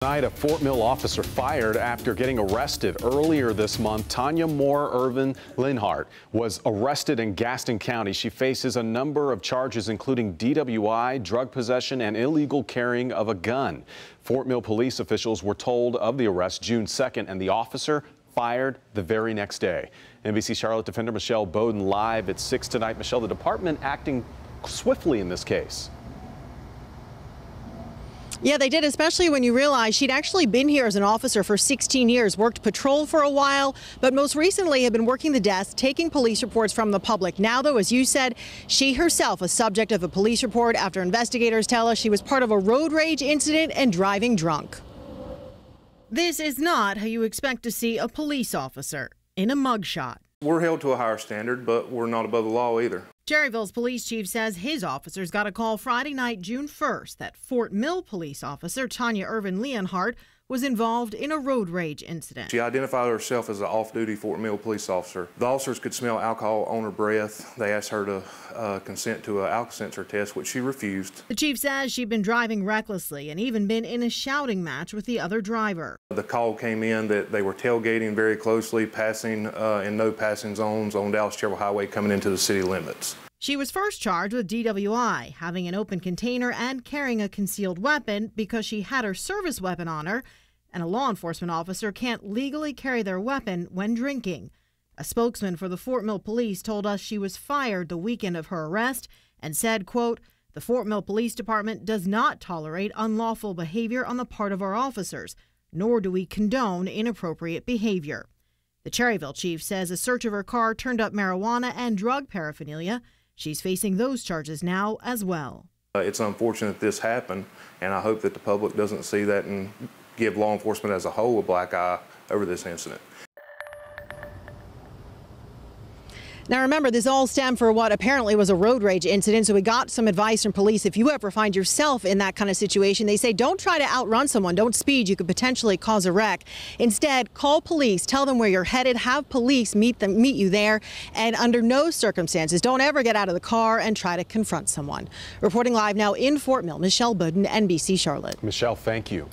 Tonight, a Fort Mill officer fired after getting arrested. Earlier this month, Tanya Ervin-Leonhardt was arrested in Gaston County. She faces a number of charges, including DWI, drug possession, and illegal carrying of a gun. Fort Mill police officials were told of the arrest June 2nd, and the officer fired the very next day. NBC Charlotte defender Michelle Bowden live at 6 tonight. Michelle, the department acting swiftly in this case. Yeah, they did, especially when you realize she'd actually been here as an officer for 16 years, worked patrol for a while, but most recently had been working the desk, taking police reports from the public. Now, though, as you said, she herself a subject of a police report after investigators tell us she was part of a road rage incident and driving drunk. This is not how you expect to see a police officer in a mugshot. We're held to a higher standard, but we're not above the law either. Cherryville's police chief says his officers got a call Friday night, June 1st, that Fort Mill police officer Tanya Ervin-Leonhardt was involved in a road rage incident. She identified herself as an off-duty Fort Mill police officer. The officers could smell alcohol on her breath. They asked her to consent to an alcohol sensor test, which she refused. The chief says she'd been driving recklessly and even been in a shouting match with the other driver. The call came in that they were tailgating very closely, passing in no passing zones on Dallas-Cherryville Highway coming into the city limits. She was first charged with DWI, having an open container and carrying a concealed weapon because she had her service weapon on her, and a law enforcement officer can't legally carry their weapon when drinking. A spokesman for the Fort Mill Police told us she was fired the weekend of her arrest and said, quote, "The Fort Mill Police Department does not tolerate unlawful behavior on the part of our officers, nor do we condone inappropriate behavior." The Cherryville chief says a search of her car turned up marijuana and drug paraphernalia. She's facing those charges now as well. It's unfortunate this happened, and I hope that the public doesn't see that and give law enforcement as a whole a black eye over this incident. Now remember, this all stemmed for what apparently was a road rage incident, so we got some advice from police. If you ever find yourself in that kind of situation, they say don't try to outrun someone, don't speed, you could potentially cause a wreck. Instead, call police, tell them where you're headed, have police meet you there, and under no circumstances, don't ever get out of the car and try to confront someone. Reporting live now in Fort Mill, Michelle Bowden, NBC Charlotte. Michelle, thank you.